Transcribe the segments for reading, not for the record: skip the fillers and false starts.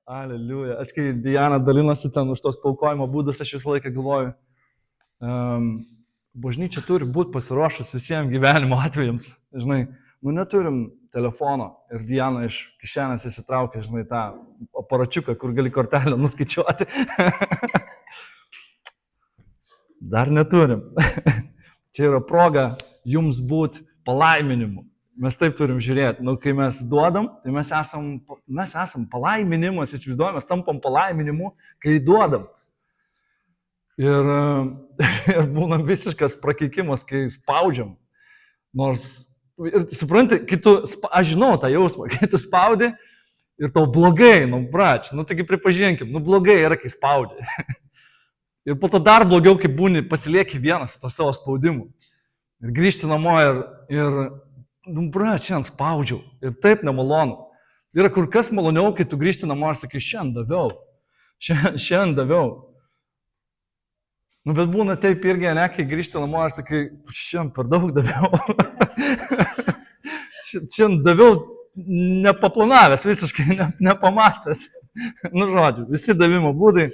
Aleliuja. Aš kai Diana dalinasi ten už tos paukojimo būdus, aš visą laiką galvoju, bažnyčia turi būti pasiruošus visiems gyvenimo atvejams. Žinai, neturim telefono ir Diana iš kišenės įsitraukia, žinai, tą aparačiuką, kur gali kortelę nuskaičiuoti. Dar neturim. Čia yra proga jums būti palaiminimu. Mes taip turim žiūrėti. Kai mes duodam, tai mes esam palaiminimas, įsivaizduojam, mes tampam palaiminimu, kai duodam. Ir būnam visiškas prakeikimas, kai spaudžiam. Nors, ir supranti, aš žinau tą jausmą, kai tu spaudi ir tau blogai, taigi pripažinkim, blogai yra, kai spaudi. Ir po to dar blogiau, kai būni, pasilieki vienas su to savo spaudimu. Ir grįžti namo ir šiandien spaudžiau. Ir taip nemalonu. Yra kur kas maloniau, kai tu grįžti namo ir sakai, šiandien daviau. Bet būna taip irgi, ne, kai grįžti namo ir sakai, šiandien per daug daviau. Šiandien daviau nepaplanavęs, visiškai nepamastęs. Žodžiu, visi davimo būdai,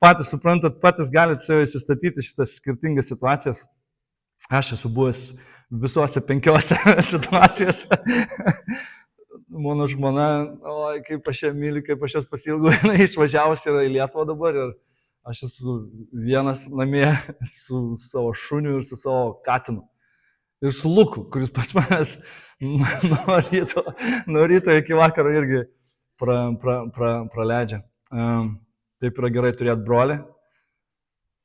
patys suprantat, patys galite save įsistatyti šitas skirtingas situacijas. Aš esu buvęs visuose 5 situacijose. Mano žmona, kaip aš ją myliu, kaip aš jos pasilgau, jinai išvažiavusi yra į Lietuvą dabar ir aš esu vienas namie su savo šuniu ir su savo katinu. Ir su Luku, kuris pas manęs nuo ryto iki vakaro irgi praleidžia. Taip yra gerai turėti brolį,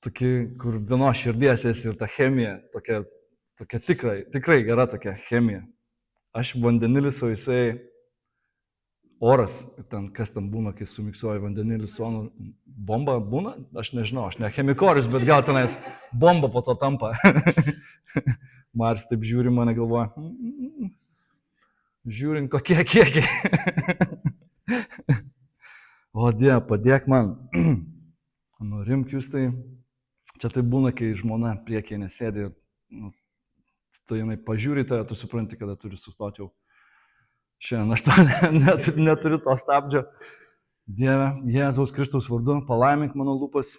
tokį, kur vienos širdies esi ir ta chemija, tokia tikrai gera tokia chemija. Aš vandenilis, o jisai oras, kas ten būna, kai sumiksuoja vandenilį su onu, bomba būna, aš nežinau, aš ne chemikorius, bet gal tenais bomba po to tampa. Maris taip žiūri mane, galvoja, žiūrint kokie kiekiai. O Dieve, padėk man. Rimk jūs tai. Čia tai būna, kai žmona priekyje nesėdi, tai jinai pažiūri tave, tu supranti, kada turi sustoti jau. Šiandien aš neturiu to stabdžio. Dieve, Jėzaus Kristaus vardu, palaimink mano lūpas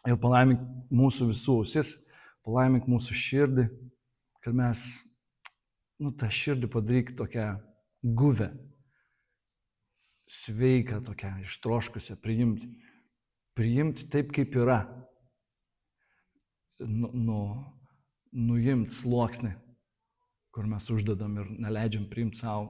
ir palaimink mūsų visų ausis, palaimink mūsų širdį, kad mes, tą širdį padaryk tokią guvę, sveiką, tokią ištroškusią, priimti taip, kaip yra. Nuimti sluoksnį, kur mes uždedam ir neleidžiam priimti savo,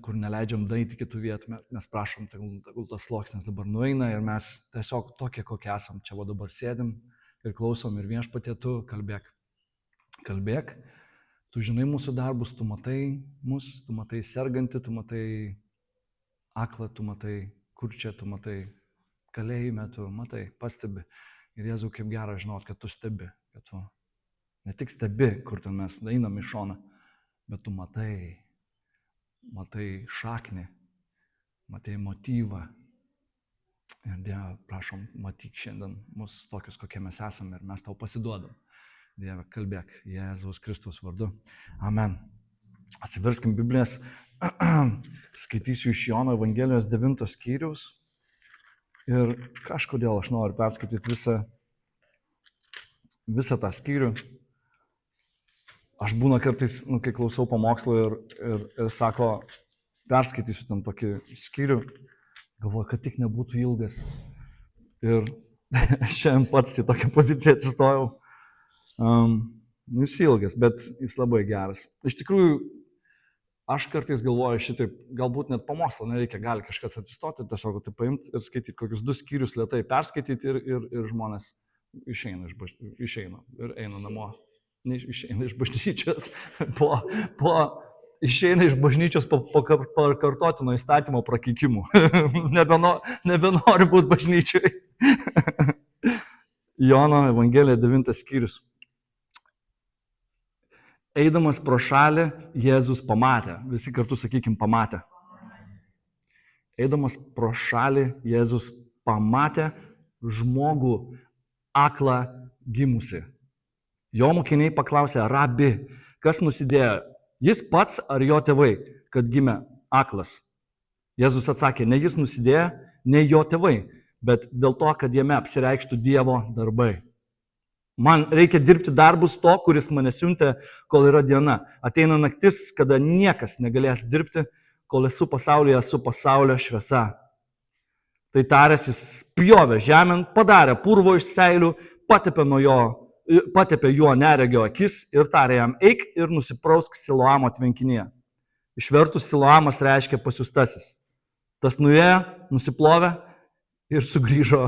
kur neleidžiam daryti kitų vietų, mes prašom, tegul tas sluoksnis dabar nueina ir mes tiesiog tokie, kokie esam, čia dabar sėdim ir klausom ir Viešpatie, tu kalbėk, tu žinai mūsų darbus, tu matai mus, tu matai sergantį, tu matai aklą, tu matai kurčią, tu matai kalėjime, tu matai, pastebi. Ir Jėzau, kaip gera žinot, kad tu stebi, kad tu ne tik stebi, kur ten mes einam į šoną, bet tu matai šaknį, matai motyvą. Ir Dieve, prašom, matyk šiandien mus tokius, kokie mes esame ir mes tau pasiduodam. Dieve, kalbėk Jėzaus Kristaus vardu. Amen. Atsiverskim Biblijas, skaitysiu iš Jono Evangelijos 9 skyriaus. Ir kažkodėl aš noriu perskaityti visą tą skyrių. Aš būna kartais, kai klausau pamokslų ir sako, perskaitysiu ten tokį skyrių, galvoju, kad tik nebūtų ilgas. Ir šiandien pats į tokią poziciją atsistojau. Jis ilgas, bet jis labai geras. Iš tikrųjų, aš kartais galvoju šitaip, galbūt net pamokslo nereikia, gali kažkas atsistoti, tiesiog tai paimti ir skaityti kokius 2 skyrius lėtai, perskaityti ir žmonės išeina ir eina namo. Išeina iš bažnyčios, išeina iš bažnyčios po kartotino įstatymo prakeikimų. Nebenori būti bažnyčiai. Jono Evangelija 9 skyrius. Eidamas pro šalį, Jėzus pamatė. Visi kartu sakykim, pamatė. Eidamas pro šalį, Jėzus pamatė žmogų aklą gimusi. Jo mokiniai paklausė, Rabi, kas nusidėjo? Jis pats ar jo tėvai, kad gimė aklas? Jėzus atsakė, ne jis nusidėjo, ne jo tėvai, bet dėl to, kad jame apsireikštų Dievo darbai. Man reikia dirbti darbus to, kuris mane siuntė, kol yra diena. Ateina naktis, kada niekas negalės dirbti, kol esu pasaulyje, esu pasaulio šviesa. Tai taręs jis pjovė žemėn, padarė purvo iš seilių, patepė juo neregio akis ir tarė jam, eik ir nusiprausk Siloamo tvenkinyje. Išvertus Siloamas reiškia pasiųstasis. Tas nuėjo, nusiplovė ir sugrįžo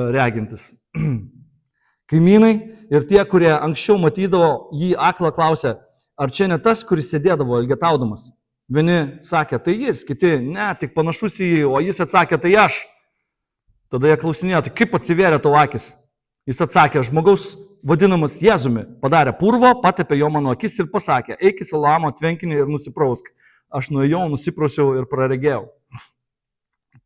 regintis. Kaimynai ir tie, kurie anksčiau matydavo jį aklą, klausė, ar čia ne tas, kuris sėdėdavo elgetaudamas. Vieni sakė, tai jis, kiti, ne, tik panašus į jį, o jis atsakė, tai aš. Tada jie klausinėjo, tai kaip atsivėrė tavo akis? Jis atsakė, žmogaus vadinamas Jėzumi, padarė purvo, patepė jo mano akis ir pasakė, eik į Siloamo tvenkinį ir nusiprausk. Aš nuėjau, nusiprausiau ir praregėjau.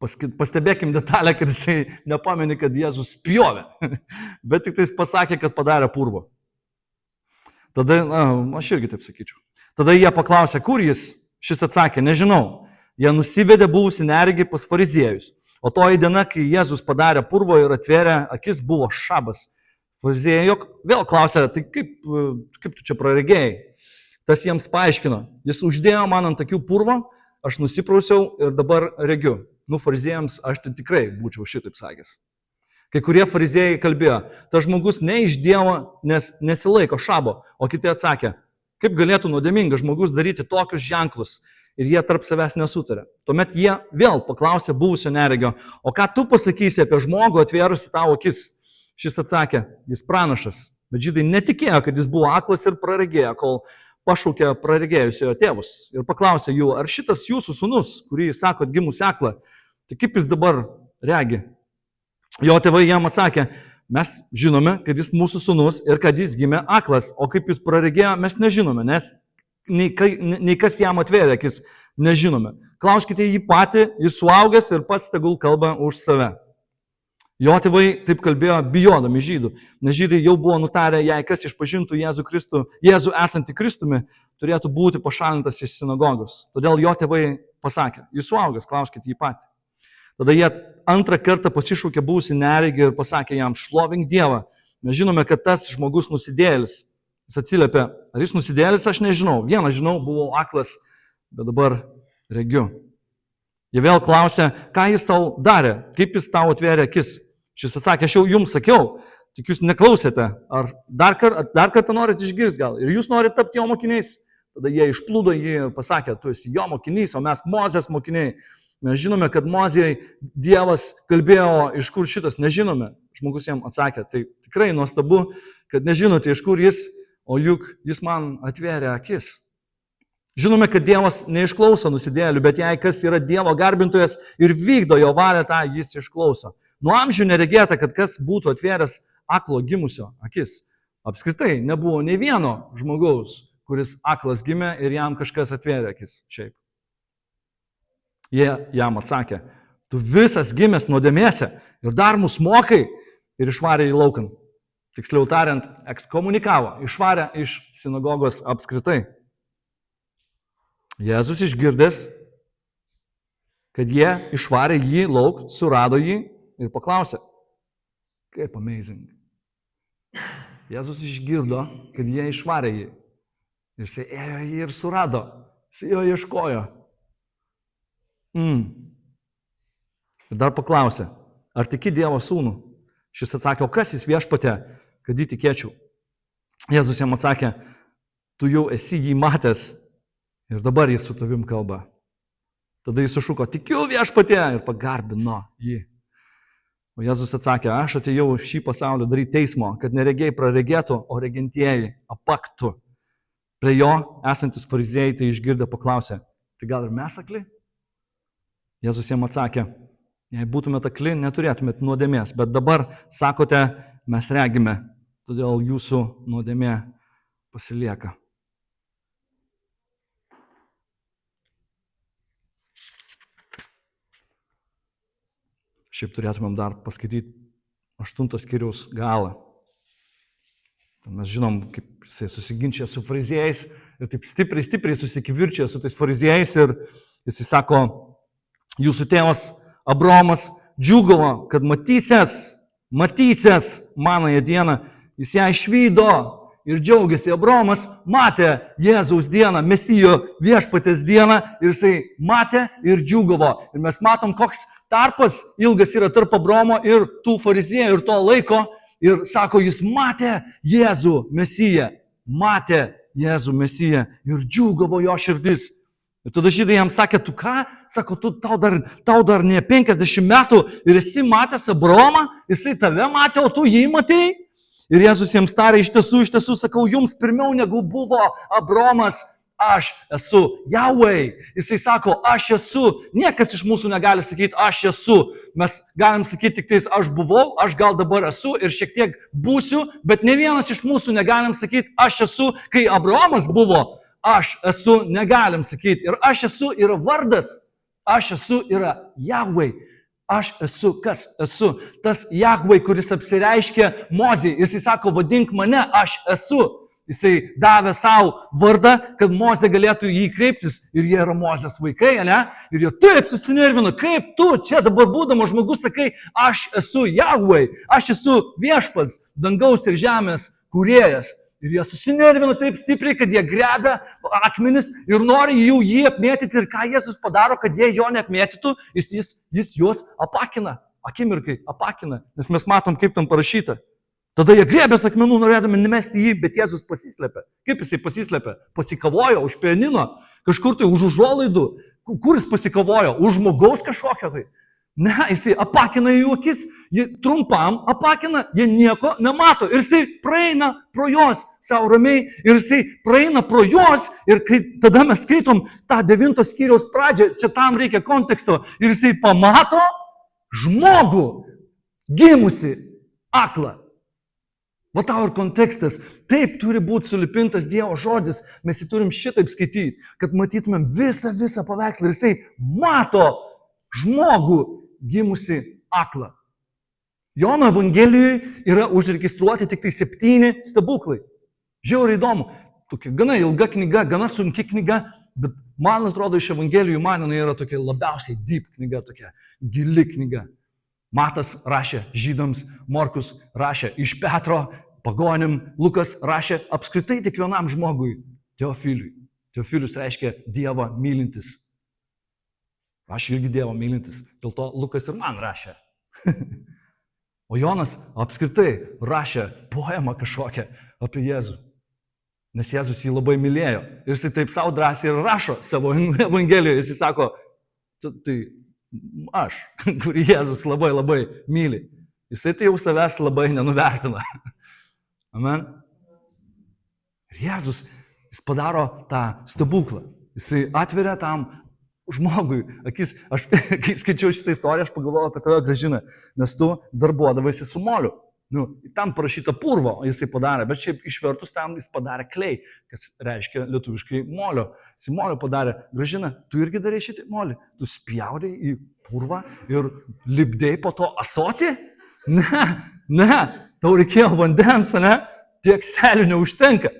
Pastebėkim detalę, kad jisai nepameni, kad Jėzus pjovė, bet tik tai jis pasakė, kad padarė purvo. Tada, aš irgi taip sakyčiau. Tada jie paklausė, kur jis? Šis atsakė, nežinau. Jie nusivedė buvusi neregį pas fariziejus. O toji diena, kai Jėzus padarė purvo ir atvėrė akis, buvo šabas. Fariziejai vėl klausė, tai kaip tu čia praregėjai? Tas jiems paaiškino, jis uždėjo man ant akių purvo, aš nusiprausiau ir dabar regiu. Fariziejams aš tai tikrai būčiau šitaip sakęs. Kai kurie fariziejai kalbėjo, tas žmogus ne iš Dievo, nes nesilaiko šabo, o kiti atsakė, kaip galėtų nuodėmingas žmogus daryti tokius ženklus ir jie tarp savęs nesutarė. Tuomet jie vėl paklausė buvusio neregio, o ką tu pasakysi apie žmogų atvėrusi tavo akis? Šis atsakė, jis pranašas, bet žydai netikėjo, kad jis buvo aklas ir praregėjo, kol pašaukė praregėjusiojo tėvus ir paklausė jų, ar šitas jūsų sūnus, kurį sakot gimus aklą, tai kaip jis dabar regi? Jo tėvai jam atsakė, mes žinome, kad jis mūsų sūnus ir kad jis gimė aklas, o kaip jis praregėjo, mes nežinome, nes nei kas jam atvėrė akis, nežinome. Klauskite jį patį, jis suaugęs ir pats tegul kalba už save. Jo tėvai taip kalbėjo bijodami žydų, nes žydai jau buvo nutarę, jei kas išpažintų Jėzų esantį Kristumi, turėtų būti pašalintas iš sinagogos. Todėl jo tėvai pasakė, jis suaugęs, klauskite jį patį. Tada jie antrą kartą pasišaukė buvusi neregį ir pasakė jam, šlovink Dievą. Mes žinome, kad tas žmogus nusidėjėlis. Jis atsiliepė, ar jis nusidėjėlis, aš nežinau. Vieną žinau, buvau aklas, bet dabar regiu. Jie vėl klausė, ką jis tau darė, kaip jis tau atvėrė akis. Šis atsakė, aš jau jums sakiau, tik jūs neklausėte. Ar dar kartą norite išgirsti gal? Ir jūs norite tapti jo mokiniais? Tada jie išplūdo jį ir pasakė, tu esi jo mokinys, o mes Mozės mokiniai. Mes žinome, kad Mozijai Dievas kalbėjo, iš kur šitas, nežinome. Žmogus jam atsakė, tai tikrai nuostabu, kad nežinote, iš kur jis, o juk jis man atvėrė akis. Žinome, kad Dievas neišklauso nusidėjėlių, bet jei kas yra Dievo garbintojas ir vykdo jo valią, tą jis išklauso. Nuo amžių neregėta, kad kas būtų atvėręs aklo gimusio akis. Apskritai nebuvo nei vieno žmogaus, kuris aklas gimė ir jam kažkas atvėrė akis šiaip. Jie jam atsakė, tu visas gimęs nuodėmėse ir dar mus mokai ir išvarė į laukan. Tiksliau tariant, ekskomunikavo, išvarė iš sinagogos apskritai. Jėzus išgirdęs, kad jie išvarė jį lauk, surado jį ir paklausė, kaip amazing. Jėzus išgirdo, kad jie išvarė jį. Ir jis ėjo jį ir surado, jis jo ieškojo. Ir dar paklausė, ar tiki Dievo sūnų? Šis atsakė, o kas jis viešpatė, kad jį tikėčiau? Jėzus jam atsakė, tu jau esi jį matęs ir dabar jis su tavim kalba. Tada jis sušuko, tikiu viešpatė ir pagarbino jį. O Jėzus atsakė, aš atėjau šį pasaulį daryti teismo, kad neregiai praregėtų, o regintieji apaktų. Prie jo esantis fariziejai tai išgirdę paklausė, tai gal ir mes akli? Jėzus jam atsakė, jei būtumėte akli, neturėtumėte nuodėmės, bet dabar sakote, mes regime, todėl jūsų nuodėmė pasilieka. Šiaip turėtumėm dar paskaityti 8 skyriaus galą. Mes žinom, kaip jisai susiginčia su fariziejais ir taip stipriai susikivirčia su tais fariziejais ir jisai sako, Jūsų tėvas Abraomas džiūgavo, kad matysies manąją dieną. Jis ją išvydo ir džiaugiasi. Abraomas matė Jėzaus dieną, Mesijo viešpatės dieną ir jisai matė ir džiūgavo. Ir mes matom, koks tarpas ilgas yra tarp Abraomo ir tų fariziejų ir to laiko. Ir sako, jis matė Jėzų Mesiją. Matė Jėzų Mesiją ir džiūgavo jo širdis. Ir tada žydai jam sakė, tu ką? Sako, tau dar ne 50 metų ir esi matęs Abraomą, jisai tave matė, o tu jį matei. Ir Jėzus jiems tarė, iš tiesų, sakau, jums pirmiau negu buvo Abraomas, aš esu Jahveh. Jisai sako, aš esu. Niekas iš mūsų negali sakyti, aš esu. Mes galim sakyti tik tais, aš buvau, aš gal dabar esu ir šiek tiek būsiu, bet ne vienas iš mūsų negalim sakyti, aš esu, kai Abraomas buvo. Aš esu, negalim sakyti. Ir aš esu yra vardas. Aš esu yra Jahveh. Aš esu, kas esu. Tas Jahveh, kuris apsireiškė Mozei. Jisai sako, vadink mane, aš esu. Jisai davė savo vardą, kad Mozė galėtų jį kreiptis. Ir jie yra Mozės vaikai, ne? Ir jie taip susinervino. Kaip tu čia dabar būdamas žmogus sakai, aš esu Jahveh. Aš esu viešpats, dangaus ir žemės kūrėjas. Ir jie susinervino taip stipriai, kad jie grebia akmenis ir nori jį apmėtyti. Ir ką Jėzus padaro, kad jie jo neapmėtytų, jis juos apakina. Akimirkai apakina. Nes mes matom, kaip tam parašyta. Tada jie grebės akmenų, norėdami numesti jį, bet Jėzus pasislėpė. Kaip jisai pasislėpė? Pasikavojo už pianino, kažkur tai už užuolaidų. Kur jis pasikavojo? Už žmogaus kažkokio tai. Ne, jisai apakina jų akis, jie trumpam apakina, jie nieko nemato. Ir jisai praeina pro jos savo ramiai, ir jisai praeina pro jos, ir kai tada mes skaitom tą 9 skyriaus pradžią, čia tam reikia konteksto, ir jisai pamato žmogų gimusi aklą. Va tau ir kontekstas. Taip turi būti sulipintas Dievo žodis, mes jį turim šitaip skaityti, kad matytumėm visą paveikslą. Ir jisai mato žmogų gimusi aklą. Jono Evangelijoje yra užregistruoti tik tai 7 stebuklai. Žiauriai įdomu. Tokia gana ilga knyga, gana sunki knyga, bet man atrodo iš Evangelijų man jinai yra tokia labiausiai deep knyga, tokia gili knyga. Matas rašė žydams, Morkus rašė iš Petro, pagonim, Lukas rašė apskritai tik vienam žmogui, Teofiliui. Teofilius reiškia Dievą mylintis. Aš irgi Dievo mylintis, dėl to Lukas ir man rašė. O Jonas apskritai rašė poemą kažkokią apie Jėzų. Nes Jėzus jį labai mylėjo. Ir jisai taip savo drąsiai ir rašo savo Evangelijoje. Jisai sako, tai aš, kurį Jėzus labai myli. Jisai tai jau savęs labai nenuvertina. Amen. Ir Jėzus, jis padaro tą stebuklą. Jisai atveria tam žmogui akis. Aš, kai skaičiau šitą istoriją, aš pagalvojau apie tave, Gražina, nes tu darbuodavaisi su moliu. Tam parašyta purvo, jisai padarė, bet šiaip išvertus tam jis padarė klei, kas reiškia lietuviškai molio. Jisai molio padarė. Gražina, tu irgi darė šitą molį? Tu spjaudai į purvą ir lipdėjai po to asotį? Ne, tau reikėjo vandens, ne? Tiek selių neužtenka.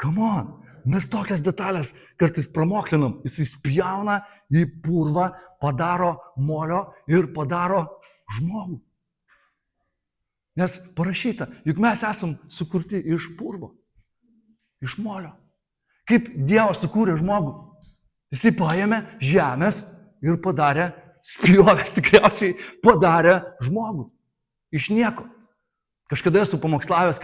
Come on. Mes tokias detalės kartais pramoklinam. Jis spjauna į purvą, padaro molio ir padaro žmogų. Nes parašyta, juk mes esam sukurti iš purvo, iš molio. Kaip Dievas sukūrė žmogų? Jis paėmė žemės ir padarė, spjovęs tikriausiai, padarė žmogų. Iš nieko. Kažkada esu pamokslavęs,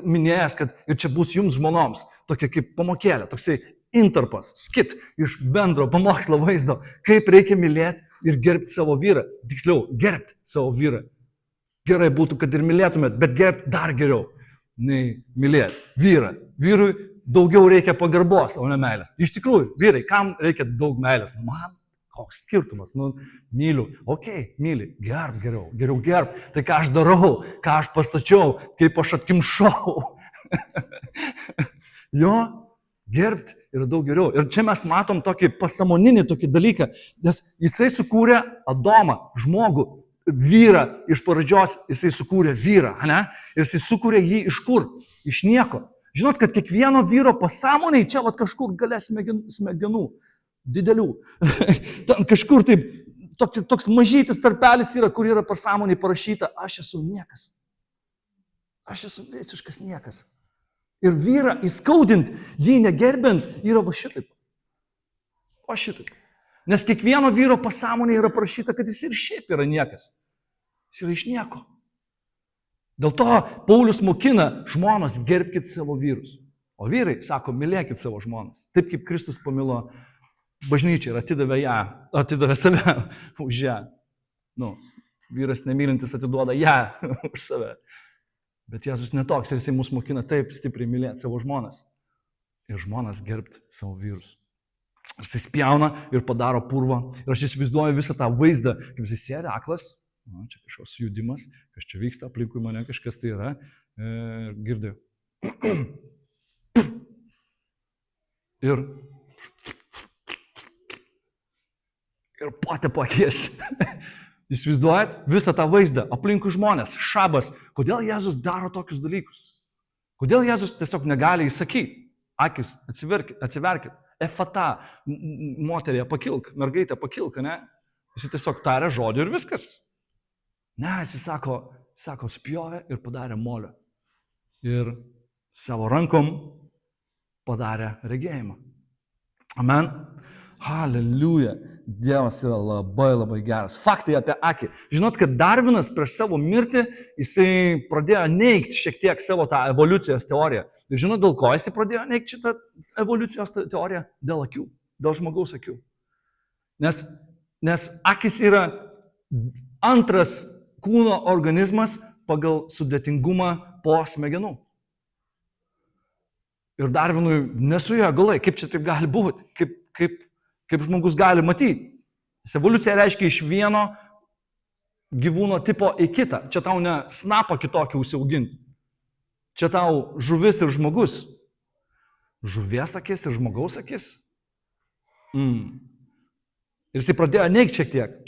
minėjęs, kad ir čia bus jums žmonoms, tokia kaip pamokėlė, toksai intarpas, skit iš bendro pamokslo vaizdo, kaip reikia mylėti ir gerbti savo vyrą. Tiksliau, gerbti savo vyrą. Gerai būtų, kad ir mylėtumėt, bet gerbti dar geriau nei mylėti vyrą. Vyrui daugiau reikia pagarbos, o ne meilės. Iš tikrųjų, vyrai, kam reikia daug meilės? Man koks skirtumas, myliu, myli, gerb geriau gerb, tai ką aš darau, ką aš pastačiau, kaip aš atkimšau. Jo, gerbti yra daug geriau. Ir čia mes matom tokį pasąmoninį tokį dalyką, nes jisai sukūrė Adomą, žmogų, vyrą iš pradžios, jisai sukūrė vyrą, ne? Ir jisai sukūrė jį iš kur? Iš nieko. Žinot, kad kiekvieno vyro pasąmoniai čia kažkur gale smegenų. didelių. Ten kažkur taip, toks mažytis tarpelis yra, kur yra per sąmonį parašyta, aš esu niekas. Aš esu visiškas niekas. Ir vyrą įskaudint, jį negerbint, yra va šitaip. O šitaip. Nes kiekvieno vyro pasąmonė yra parašyta, kad jis ir šiaip yra niekas. Jis yra iš nieko. Dėl to Paulius mokina žmonas, gerbkit savo vyrus. O vyrai sako, mylėkit savo žmonas. Taip kaip Kristus pamilo bažnyčią ir atidavė save už ją. Vyras nemylintis atiduoda ją už save. Bet Jėzus netoks ir jisai mus mokina taip stipriai mylėti savo žmonas. Ir žmonas gerbti savo vyrus. Jisai spjauna ir padaro purvą. Ir aš įsivaizduoju visą tą vaizdą, kaip jisai sėdi aklas. Čia kažkoks judimas, kas čia vyksta, aplinkui mane kažkas tai yra. Girdėjau. Ir potė pakės. Įsivaizduojat visą tą vaizdą, aplinkui žmonės, šabas. Kodėl Jėzus daro tokius dalykus? Kodėl Jėzus tiesiog negali įsakyti? Akis, atsiverkit. Efata, moterė, pakilk, mergaitė, pakilk, ne? Jis tiesiog taria žodį ir viskas. Ne, jis sako, spjovė ir padarė molio. Ir savo rankom padarė regėjimą. Amen. Haleliuja. Dievas yra labai, labai geras. Faktai apie akį. Žinot, kad Darvinas prieš savo mirtį, jisai pradėjo neigti šiek tiek savo tą evoliucijos teoriją. Ir žinot, dėl ko jisai pradėjo neigti šitą evoliucijos teoriją? Dėl akių. Dėl žmogaus akių. Nes akis yra antras kūno organizmas pagal sudėtingumą po smegenų. Ir Darvinui nesuėjo galai, kaip čia taip gali būti, kaip žmogus gali matyti. Evoliucija reiškia iš vieno gyvūno tipo į kitą. Čia tau ne snapą kitokį užsiauginti. Čia tau žuvis ir žmogus. Žuvies akis ir žmogaus akis. Ir jis pradėjo neigti šiek tiek.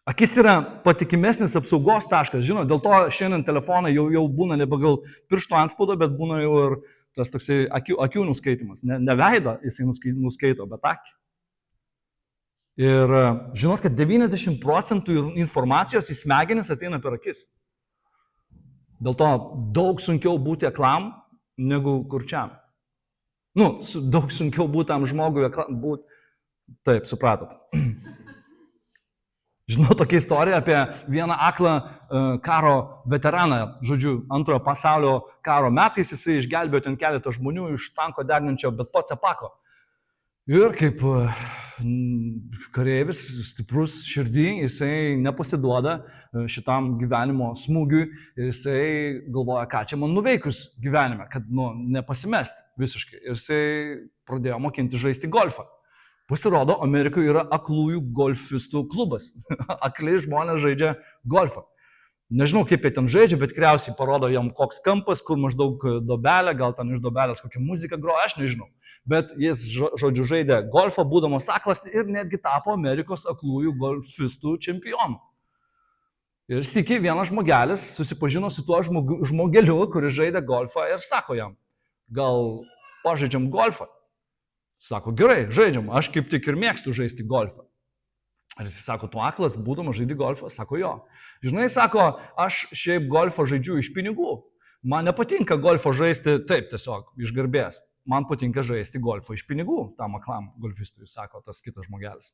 Akis yra patikimesnis apsaugos taškas. Žinot, dėl to šiandien telefonai jau būna ne pagal piršto antspaudo, bet būna jau ir tas toksai akių nuskaitimas. Ne veidą jisai nuskaito, bet akį. Ir žinot, kad 90% informacijos į smegenis ateina per akis. Dėl to daug sunkiau būti aklam negu kurčiam. Daug sunkiau būti tam žmogui būti. Taip, supratot. Žinau tokią istoriją apie vieną aklą karo veteraną. Žodžiu, antrojo pasaulio karo metais jisai išgelbėjo ten keletą žmonių iš tanko degnančio, bet pats apako. Ir kaip kareivis, stiprus širdį, jisai nepasiduoda šitam gyvenimo smūgiui ir jisai galvoja, ką čia man nuveikus gyvenime, kad nepasimesti visiškai. Ir jisai pradėjo mokinti žaisti golfą. Pasirodo, Amerikoje yra aklųjų golfistų klubas. Akliai žmonės žaidžia golfą. Nežinau, kaip jie ten žaidžia, bet tikriausiai parodo jam koks kampas, kur maždaug dobelė, gal ten iš dobelės kokią muziką groja, aš nežinau. Bet jis, žodžiu, žaidė golfą, būdamas aklas ir netgi tapo Amerikos aklųjų golfistų čempionu. Ir sykį vienas žmogelis susipažino su tuo žmogeliu, kuris žaidė golfą ir sako jam, gal pažaidžiam golfą? Sako, gerai, žaidžiam, aš kaip tik ir mėgstu žaisti golfą. Ir jis sako, tu aklas, būdamas žaidi golfą? Sako, jo. Žinai, sako, aš šiaip golfą žaidžiu iš pinigų. Man nepatinka golfą žaisti taip tiesiog, iš garbės. Man patinka žaisti golfą iš pinigų, tam aklam golfistui, sako tas kitas žmogelis.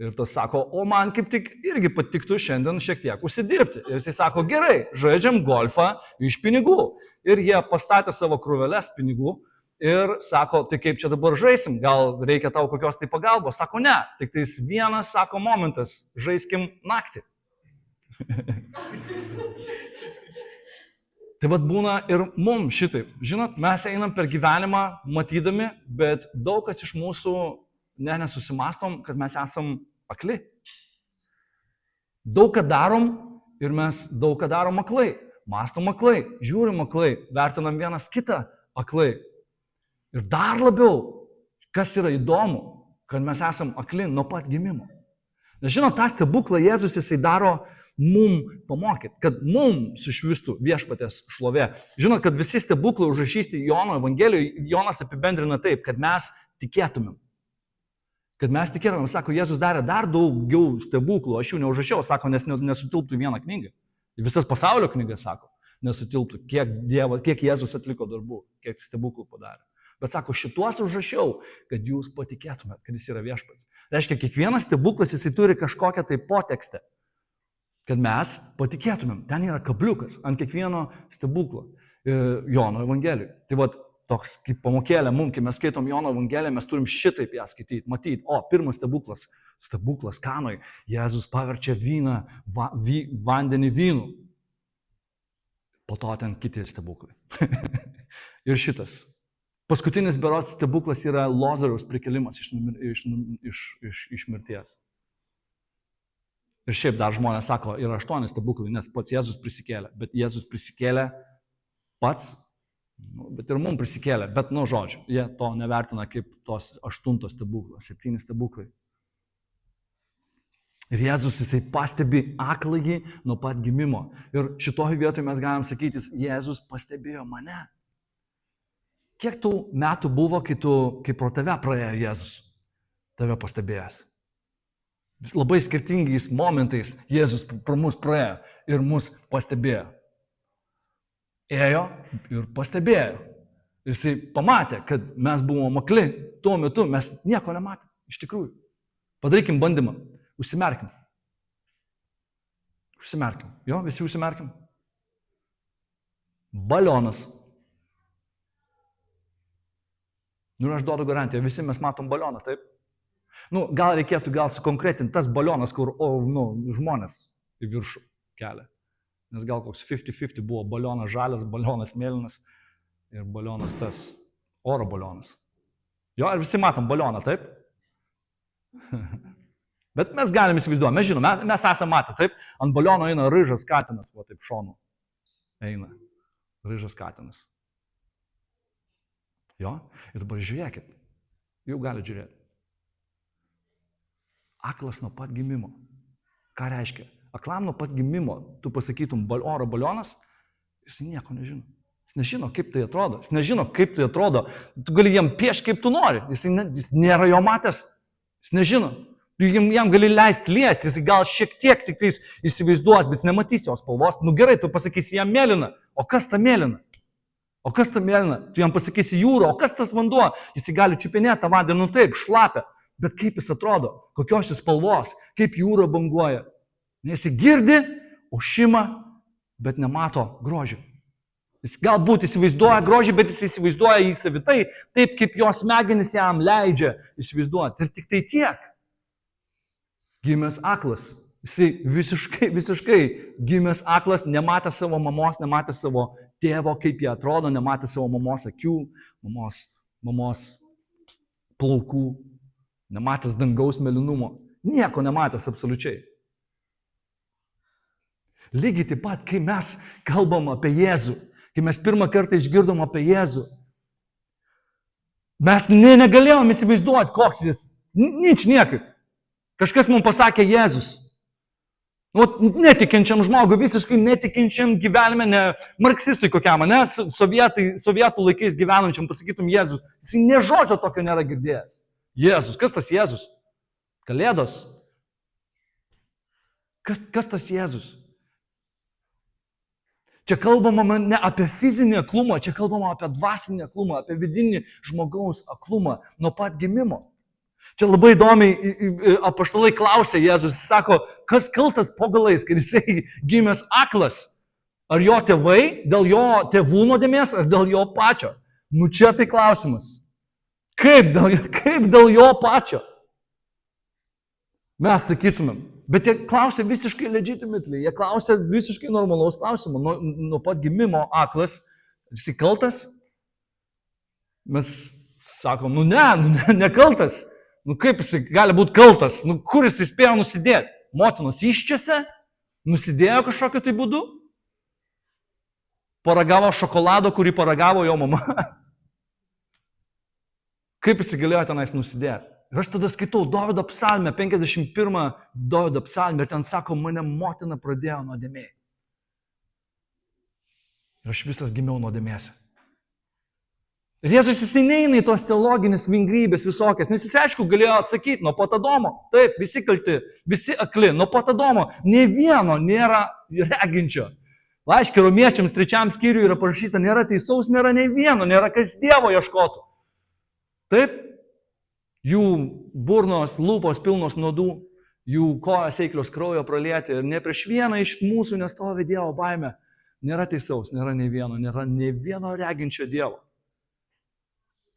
Ir tas sako, o man kaip tik irgi patiktų šiandien šiek tiek užsidirbti. Ir jis sako, gerai, žaidžiam golfą iš pinigų. Ir jie pastatė savo krūveles pinigų. Ir sako, tai kaip čia dabar žaisim, gal reikia tau kokios tai pagalbos? Sako, ne, tik tais vienas, sako, momentas, žaiskim naktį. Tai vat būna ir mums šitaip. Žinot, mes einam per gyvenimą matydami, bet daug kas iš mūsų nesusimastom, kad mes esam akli. Daug ką darom ir mes daug ką darom aklai. Mastom aklai, žiūrim aklai, vertinam vienas kitą aklai. Ir dar labiau, kas yra įdomu, kad mes esam akli nuo pat gimimo. Nes žinot, tą stebuklą Jėzus jisai daro mum pamokyti, kad mum sušvistų viešpatės šlovė. Žinot, kad visi stebuklai užrašyti Jono Evangelijoje, Jonas apibendrina taip, kad mes tikėtumėm. Kad mes tikėtumėm, sako, Jėzus darė dar daugiau stebuklų, aš jų neužrašiau, sako, nes nesutilptų į vieną knygą. Į visas pasaulio knygas, sako, nesutilptų, kiek Jėzus atliko darbų, kiek stebuklų padarė. Bet sako, šituos užrašiau, kad jūs patikėtumėt, kad jis yra viešpats. Reiškia, kiekvienas stebuklas jisai turi kažkokią tai potekstę, kad mes patikėtumėm. Ten yra kabliukas ant kiekvieno stebuklo Jono Evangelijoje. Tai vat, toks kaip pamokėlė mums, kai mes skaitom Jono Evangeliją, mes turim šitaip ją skaityti, matyti. O, pirmas stebuklas Kanoj, Jėzus paverčia vyną, vandenį vynu. Po to ten kiti stebuklai. Ir šitas. Paskutinis berods stebuklas yra Lozoriaus prikėlimas iš mirties. Ir šiaip dar žmonės sako, yra 8 stebuklai, nes pats Jėzus prisikėlė. Bet Jėzus prisikėlė pats, bet ir mums prisikėlė. Bet, žodžiu, jie to nevertina kaip tos 8 stebuklas, 7 stebuklai. Ir Jėzus jisai pastebi akląjį nuo pat gimimo. Ir šitoje vietoje mes galim sakyti, Jėzus pastebėjo mane. Kiek tų metų buvo, kai pro tave praėjo Jėzus, tave pastebėjęs? Labai skirtingais momentais Jėzus pro mus praėjo ir mus pastebėjo. Ėjo ir pastebėjo. Jisai pamatė, kad mes buvome akli. Tuo metu mes nieko nematėme. Iš tikrųjų. Padarykim bandymą. Užsimerkim. Jo, visi užsimerkim. Balionas. Ir aš duodu garantiją, visi mes matom balioną, taip? Gal reikėtų sukonkretinti tas balionas, kur žmonės į viršų kelia. Nes gal koks 50-50 buvo balionas žalias, balionas mėlynas ir balionas tas oro balionas. Jo, ir visi matom balioną, taip? Bet mes galim įsivaizduoti, mes žinom, mes esame matę, taip? Ant baliono eina ryžas katinas, va taip šonu. Eina ryžas katinas. Jo, ir dabar žiūrėkit, jau gali žiūrėti. Aklas nuo pat gimimo. Ką reiškia? Aklam nuo pat gimimo, tu pasakytum oro balionas, jis nieko nežino. Jis nežino, kaip tai atrodo. Jis nežino, kaip tai atrodo. Tu gali jam piešti, kaip tu nori. Jis nėra jo matęs. Jis nežino. Jam gali leisti liesti, jis gal šiek tiek tik tais įsivaizduos, bet jis nematys jos spalvos. Gerai, tu pasakysi jam mėlyna. O kas ta mėlyna? Tu jam pasakysi jūra, o kas tas vanduo? Jis gali čiupinėti tą vandenį, taip, šlapia. Bet kaip jis atrodo? Kokios jis spalvos? Kaip jūra banguoja? Jis girdi, ošimą, bet nemato grožio. Jis galbūt įsivaizduoja grožį, bet jis įsivaizduoja jį savitai, taip kaip jo smegenys jam leidžia įsivaizduoti. Ir tik tai tiek. Gimęs aklas. Jisai visiškai gimęs aklas, nematė savo mamos, nematė savo tėvo, kaip jie atrodo, nematė savo mamos akių, mamos plaukų, nematęs dangaus mėlynumo. Nieko nematęs absoliučiai. Lygiai taip pat, kai mes kalbam apie Jėzų, kai mes pirmą kartą išgirdom apie Jėzų, mes negalėjom įsivaizduoti, koks jis. Niekaip. Kažkas mums pasakė Jėzus. Netikinčiam žmogui, visiškai netikinčiam gyvenime, ne marksistui kokiam, ne sovietų laikais gyvenančiam pasakytum Jėzus. Jis nė žodžio tokio nėra girdėjęs. Jėzus. Kas tas Jėzus? Kalėdos. Kas tas Jėzus? Čia kalbama ne apie fizinį aklumą, čia kalbama apie dvasinį aklumą, apie vidinį žmogaus aklumą nuo pat gimimo. Čia labai įdomiai apaštalai klausė Jėzus, jis sako, kas kaltas po galais, kad jisai gimęs aklas? Ar jo tėvai dėl jo tėvų nuodėmės, ar dėl jo pačio? Čia tai klausimas. Kaip dėl jo pačio? Mes sakytumėm. Bet jie klausė visiškai legitimately, jie klausė visiškai normalaus klausimo. Nuo pat gimimo aklas, jisai kaltas? Mes sakom, nekaltas. Kaip jisai gali būti kaltas? Kur jisai spėjo nusidėti? Motinos iščiose? Nusidėjo kažkokiu tai būdu? Paragavo šokolado, kurį paragavo jo mama? Kaip jisai galėjo tenais nusidėti? Ir aš tada skaitau Dovydo psalmę, 51 Dovydo psalmę, ir ten sako, mane motina pradėjo nuodėmėj. Ir aš visas gimiau nuodėmėse. Ir Jėzus jisai neina į tos teologinės vingrybės visokias, nes jis aišku galėjo atsakyti, nuo pat Adomo, taip, visi kalti, visi akli, nuo pat Adomo, ne vieno nėra reginčio. Laiške Romiečiams 3 skyriui yra parašyta, nėra teisaus, nėra nei vieno, nėra kas Dievo ieškotų. Taip, jų burnos, lūpos pilnos nuodų, jų kojos eiklios kraujo pralieti ir ne prieš vieną iš mūsų nestovi Dievo baime. Nėra teisaus, nėra nei vieno reginčio Dievo.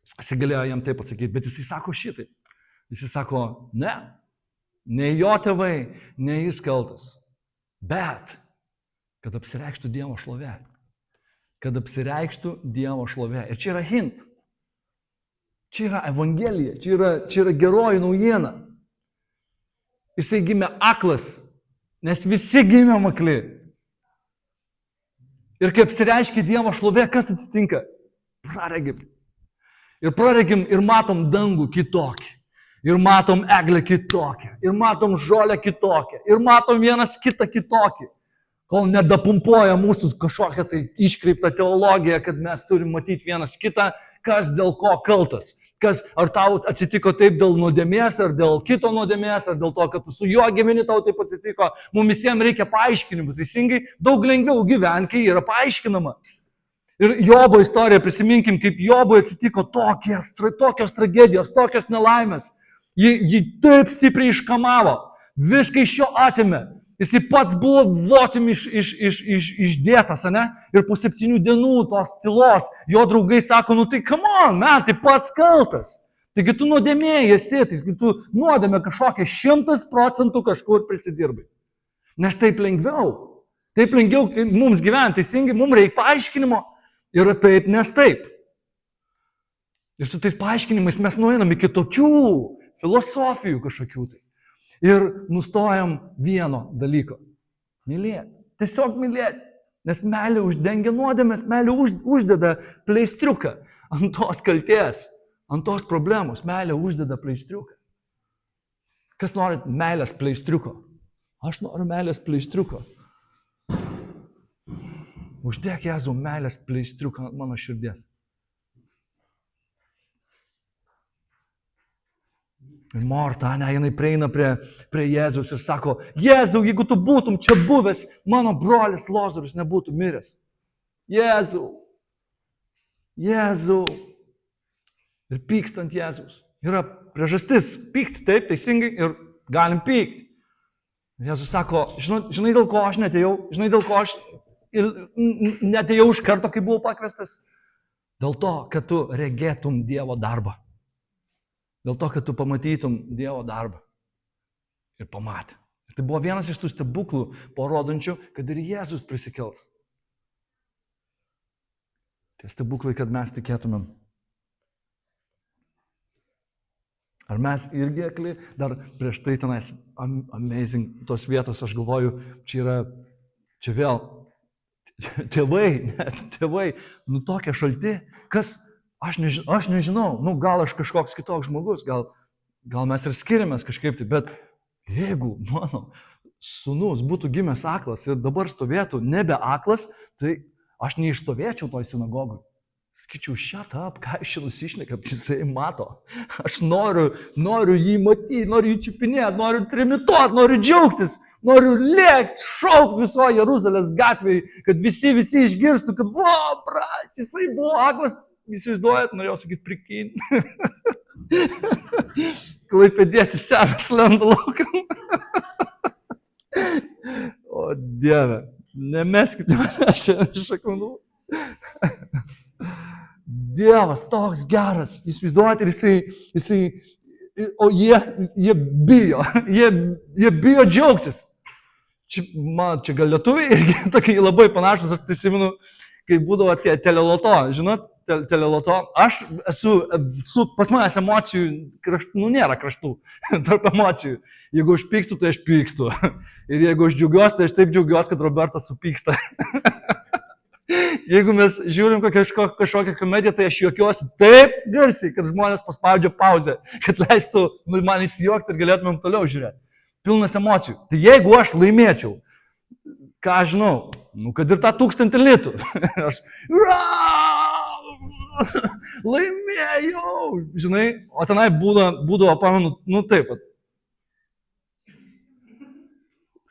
Jis galėjo jam taip atsakyti, bet jisai sako šitai. Jisai sako, ne jo tėvai, ne jis kaltas, bet kad apsireikštų Dievo šlovė. Kad apsireikštų Dievo šlovė. Ir čia yra hint. Čia yra evangelija, čia yra geroji naujiena. Jisai gimė aklas, nes visi gimė akli. Ir kai apsireiškia Dievo šlovė, kas atsitinka? Praregim. Ir praregim ir matom dangų kitokį. Ir matom eglę kitokią. Ir matom žolę kitokią. Ir matom vienas kitą kitokį. Kol nedapumpuoja mūsų kažkokią tai iškreiptą teologiją, kad mes turim matyti vienas kitą, kas dėl ko kaltas. Ar tau atsitiko taip dėl nuodėmės, ar dėl kito nuodėmės, ar dėl to, kad tu su juo gyveni, tau taip atsitiko. Mums visiems reikia paaiškinimų. Teisingai, daug lengviau gyventi, kai yra paaiškinama. Ir Jobo istoriją prisiminkim, kaip Jobui atsitiko tokios tragedijos, tokios nelaimės. Jį taip stipriai iškamavo, viską iš jo atėmė. Jis pats buvo votim išdėtas, ne? Ir po 7 dienų tos tylos jo draugai sako, tai come on, man, tai pats kaltas. Taigi tu nuodėmėjai esi, taigi tu nuodėmė kažkokią 100% kažkur prisidirbai. Nes taip lengviau mums gyventi, teisingai, mums reikia paaiškinimo. Yra taip, nes taip. Ir su tais paaiškinimais mes nueinam iki tokių filosofijų kažkokių tai. Ir nustojam vieno dalyko. Mylėti. Tiesiog mylėti. Nes meilė uždengia nuodėmės, meilė uždeda pleistriuką ant tos kaltės, ant tos problemos. Meilė uždeda pleistriuką. Kas nori meilės pleistriuko? Aš noriu meilės pleistriuko. Uždėk Jėzų meilės pleistriuką ant mano širdies. Ir Morta, jinai prieina prie Jėzaus ir sako, Jėzau, jeigu tu būtum čia buvęs, mano brolis Lozorius nebūtų miręs. Jėzau. Ir pykstant Jėzaus. Yra priežastis pykti, taip, teisingai, ir galim pykti. Jėzus sako, žinai dėl ko aš netėjau, žinai dėl ko aš netėjau iš karto, kai buvau pakviestas. Dėl to, kad tu regėtum Dievo darbą. Dėl to, kad tu pamatytum Dievo darbą. Ir pamatė. Ir tai buvo vienas iš tų stebuklų, parodančių, kad ir Jėzus prisikels. Tie stebuklai, kad mes tikėtumėm. Ar mes irgi akli, dar prieš tai tenais amazing tos vietos, aš galvoju, čia vėl tėvai, tokie šalti, kas, aš nežinau, gal aš kažkoks kitoks žmogus, gal mes ir skiriamės kažkaip tai, bet jeigu mano sūnus būtų gimęs aklas ir dabar stovėtų nebe aklas, tai aš neišstovėčiau toj sinagogui. Sakyčiau, shut up, ką iš čia nusišnekam, jisai mato. Aš noriu jį matyti, noriu jį čiupinėti, noriu trimituoti, noriu džiaugtis. Noriu lėkti, šaukti viso Jeruzalės gatvėje, kad visi išgirstų, kad, jisai buvo aklas, įsivaizduojat, norėjau sakyti, prikin. Klaipėdėti senas lenda laukam. O Dieve, nemeskite mane šiandien iš akmenų. Dievas toks geras, įsivaizduojat, ir jisai, o jie bijo džiaugtis. Čia gal lietuviai irgi tokie labai panašus, aš prisimenu, kai būdavo tie teleloto, žinot, teleloto, aš esu pas manęs emocijų, nėra kraštų tarp emocijų. Jeigu aš pykstu, tai aš pykstu. Ir jeigu aš džiaugiuosi, tai aš taip džiaugiuosi, kad Robertas supyksta. Jeigu mes žiūrim kažkokią komediją, tai aš juokiuosi taip garsiai, kad žmonės paspaudžia pauzę, kad leistų man įsijuokti ir galėtumėm toliau žiūrėti. Pilnas emocijų. Tai jeigu aš laimėčiau, ką aš žinau, kad ir tą 1000 litų, aš laimėjau, žinai, o tenai būdavo, pamenu, nu taip,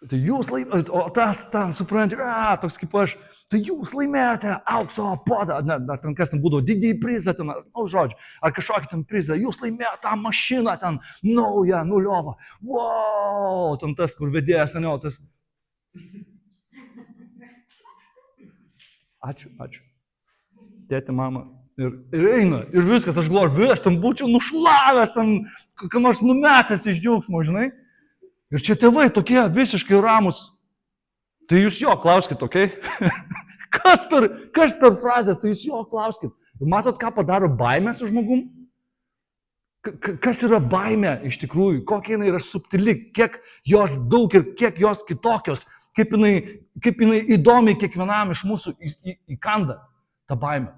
tai jūs laimėjote, o tas ten, suprantate, toks kaip aš, tai jūs laimėjote aukso podą, ar ten kas ten būdavo, didįjį prizą, ten, žodžiu, ar kažkokį ten prizą, jūs laimėjote tą mašiną ten, naują, nuliovą, wow, ten tas, kur vedėjas, seniau, tas. Ačiū. Tėti, mama. Ir eina, ir viskas, aš galvoju, aš ten būčiau nušlavęs, ten, ką nors numetęs iš džiaugsmo, žinai. Ir čia tėvai tokie visiškai ramus. Tai jūs jo klauskit, okei? Kas per frazės, tai jūs jo klauskit. Ir matot, ką padaro baimė su žmogum? Kas yra baimė iš tikrųjų, kokia jinai yra subtili, kiek jos daug ir kiek jos kitokios, kaip jinai įdomiai kiekvienam iš mūsų įkanda tą baimę.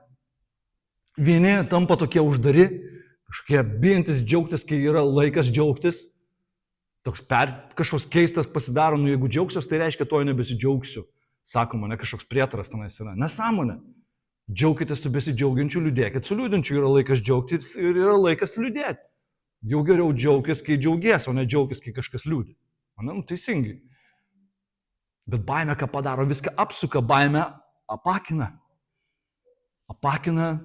Vieni tampa tokie uždari, kažkokie bijantis džiaugtis, kai yra laikas džiaugtis. Toks kažkoks keistas pasidaro, nu jeigu džiaugsiuos, tai reiškia, to nebesidžiaugsiu. Sakoma, ne kažkoks prietaras tenais yra. Nesąmonė. Džiaukitės su besidžiaugiančiu, liūdėkit su liūdinčiu. Yra laikas džiaugtis ir yra laikas liūdėti. Jau geriau džiaugtis, kai džiaugies, o ne džiaugtis, kai kažkas liūdi. Nu, teisingai. Bet baimė ką padaro, viską apsuka, baimė apakina. Apakina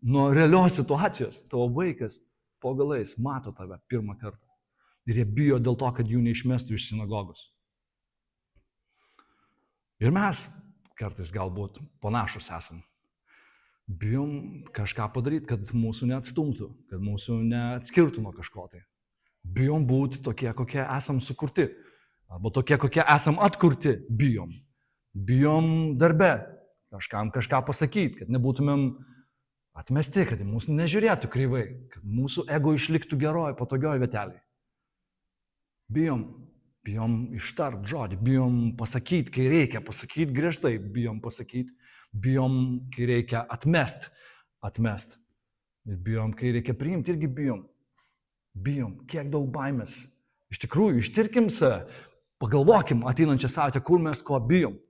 nuo realios situacijos. Tavo vaikas po galais mato tave pirmą kartą. Ir jie bijo dėl to, kad jų neišmestų iš sinagogos. Ir mes kartais galbūt panašus esam. Bijom kažką padaryti, kad mūsų neatstumtų, kad mūsų neatskirtų nuo kažko tai. Bijom būti tokie, kokie esam sukurti. Arba tokie, kokie esam atkurti, bijom. Bijom darbe kažkam kažką pasakyti, kad nebūtumėm atmesti, kad mūsų nežiūrėtų kreivai, kad mūsų ego išliktų geroj, patogioj vietelėje. Bijom ištart žodį, bijom pasakyti, kai reikia pasakyti griežtai, bijom pasakyti, bijom, kai reikia atmest. Ir bijom, kai reikia priimti, irgi bijom. Bijom, kiek daug baimės. Iš tikrųjų, ištirkim save, pagalvokim ateinančią savaitę, kur mes ko bijom.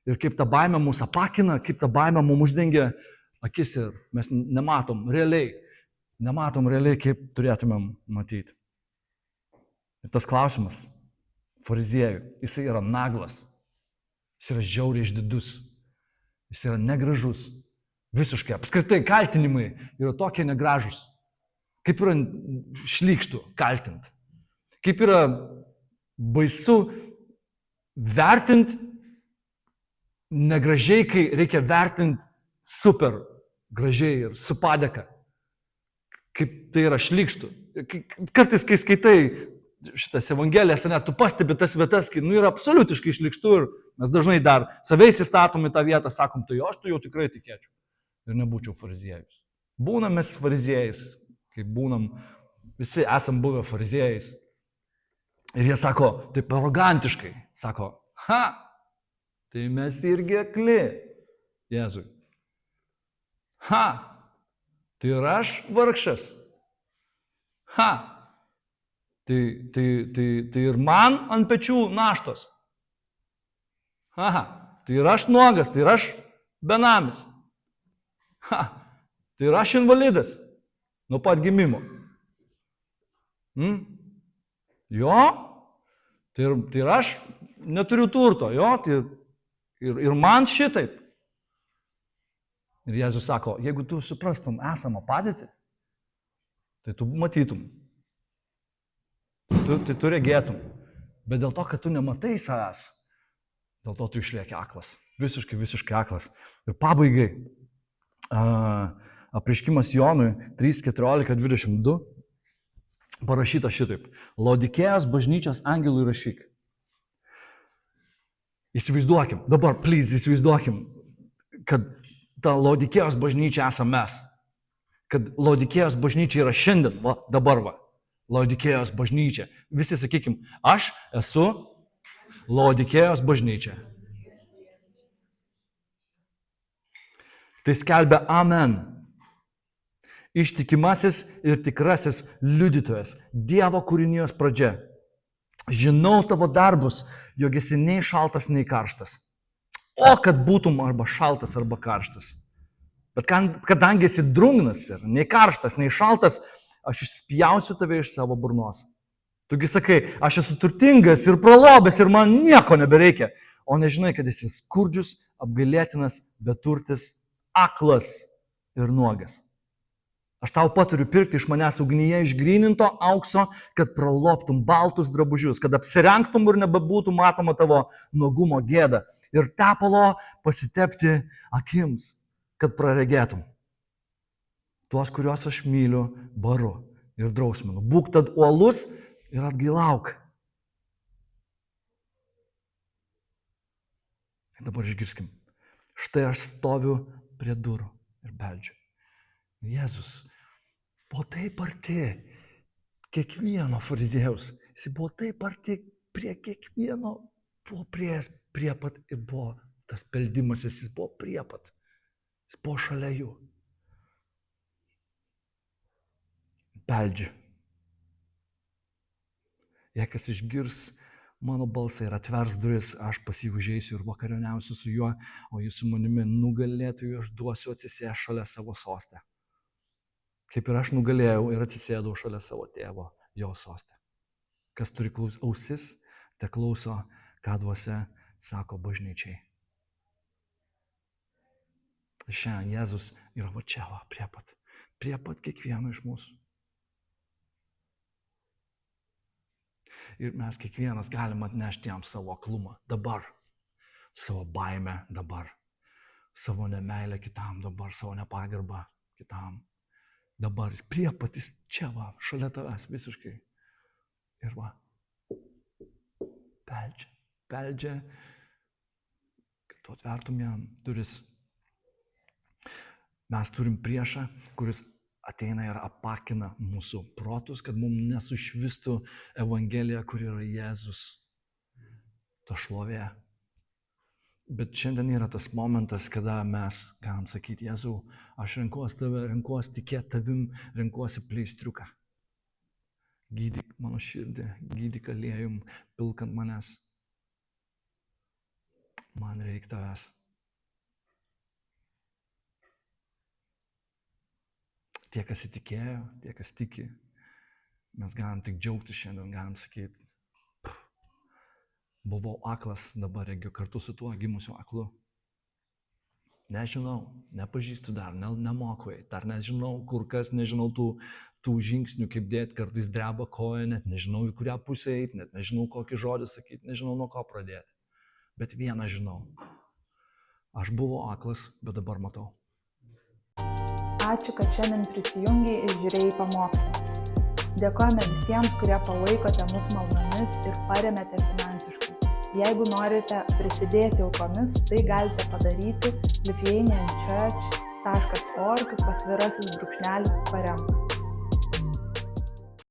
Ir kaip ta baimė mūsų apakina, kaip ta baimė mums uždengia akis ir mes nematom realiai, kaip turėtumėm matyti. Ir tas klausimas, fariziejų, jisai yra naglas, jis yra žiauriai išdidus, jis yra negražus, visiškai, apskritai kaltinimai yra tokie negražus, kaip yra šlykštų kaltinti, kaip yra baisu vertinti negražiai, kai reikia vertinti super gražiai ir su padėka, kaip tai yra šlykštų. Kartais, kai skaitai šitas evangelijas, net tu pastebi tas vietas, kai yra absoliutiškai šlykštų ir mes dažnai dar savais įstatom į tą vietą, sakom, tai aš tu jau tikrai tikėčiau ir nebūčiau fariziejus. Būnam mes fariziejais, kai būnam, visi esam buvę fariziejais. Ir jie sako, taip arogantiškai, sako, tai mes irgi akli, Jėzui. Tai ir aš vargšas. Tai ir man ant pečių naštos. Tai ir aš nuogas, tai ir aš benamis. Tai ir aš invalidas nuo pat gimimo. Jo, tai ir aš neturiu turto, jo, tai ir man šitaip. Ir Jėzus sako, jeigu tu suprastum esamą padėtį, tai tu matytum. Tai tu regėtum. Bet dėl to, kad tu nematai savęs, dėl to tu išlieki aklas. Visiškai aklas. Ir pabaigai, apreiškimas Jonui 3:14-22 parašyta šitaip. Laodikėjos bažnyčios angelui rašyk. Įsivaizduokim, dabar, įsivaizduokim, kad ta Laodikėjos bažnyčia esame mes. Kad Laodikėjos bažnyčia yra šiandien, dabar. Laodikėjos bažnyčia. Visi sakykim, aš esu Laodikėjos bažnyčia. Tai skelbia amen. Ištikimasis ir tikrasis liudytojas, Dievo kūrinijos pradžia. Žinau tavo darbus, jog esi nei šaltas, nei karštas. O kad būtum arba šaltas, arba karštas. Bet kadangi esi drungnas ir nei karštas, nei šaltas, aš išspjausiu tave iš savo burnos. Tugi sakai, aš esu turtingas ir pralobęs ir man nieko nebereikia. O nežinai, kad esi skurdžius, apgailėtinas, beturtis, aklas ir nuogas. Aš tau patariu pirkti iš manęs ugnyje išgryninto aukso, kad praloptum baltus drabužius, kad apsirengtum ir nebebūtų matoma tavo nuogumo gėda. Ir tepalo pasitepti akims, kad praregėtum. Tuos, kuriuos aš myliu, baru ir drausminu. Būk tad uolus ir atgailauk. Ir dabar išgirskim. Štai aš stoviu prie durų ir beldžiu. Jėzus buvo taip arti kiekvieno fariziejaus. Jis buvo taip arti prie kiekvieno, buvo prieėjęs prie pat ir buvo tas beldimasis, jis buvo prie pat. Jis buvo šalia jų. Beldžiu. Jei kas išgirs mano balsą ir atvers duris, aš pas jį užeisiu ir vakarieniausiu su juo, o jis su manimi nugalėtojui aš duosiu atsisėsti šalia savo soste. Kaip ir aš nugalėjau ir atsisėdau šalia savo tėvo, jo soste. Kas turi ausis, te klauso, ką dvasia sako bažnyčiai. Šiandien Jėzus yra va čia, prie pat kiekvieno iš mūsų. Ir mes kiekvienas galim atnešti jam savo aklumą dabar, savo baimę dabar, savo nemeilę kitam dabar, savo nepagarbą kitam. Dabar jis prie patys čia šalia tavęs visiškai. Ir beldžia, kad tu atvertum jam duris. Mes turim priešą, kuris ateina ir apakina mūsų protus, kad mums nesušvistų Evangelija, kur yra Jėzus, ta šlovė. Bet šiandien yra tas momentas, kada mes galim sakyti, Jėzau, aš renkuosi tave, renkuosi tikėti tavim, renkuosi pleistriuką. Gydyk mano širdį, gydyk aliejum, pilkant manęs. Man reikia tavęs. Tie, kas įtikėjo, tie, kas tiki, mes galim tik džiaugtis šiandien, galim sakyti, buvau aklas, dabar regiu kartu su tuo gimusiu aklu. Nežinau, nepažįstu dar, nemoku, dar nežinau kur kas, nežinau tų žingsnių, kaip dėti, kartais dreba koja, net nežinau į kurią pusę eiti, net nežinau kokį žodį sakyti, nežinau nuo ko pradėti. Bet vieną žinau, aš buvau aklas, bet dabar matau. Ačiū, kad šiandien prisijungiai ir žiūrėjai pamokslą. Dėkojame visiems, kurie palaikote mus maldomis ir paremėte finansiškai. Jeigu norite prisidėti aukomis, tai galite padaryti lithuanianchurch.org /paremk.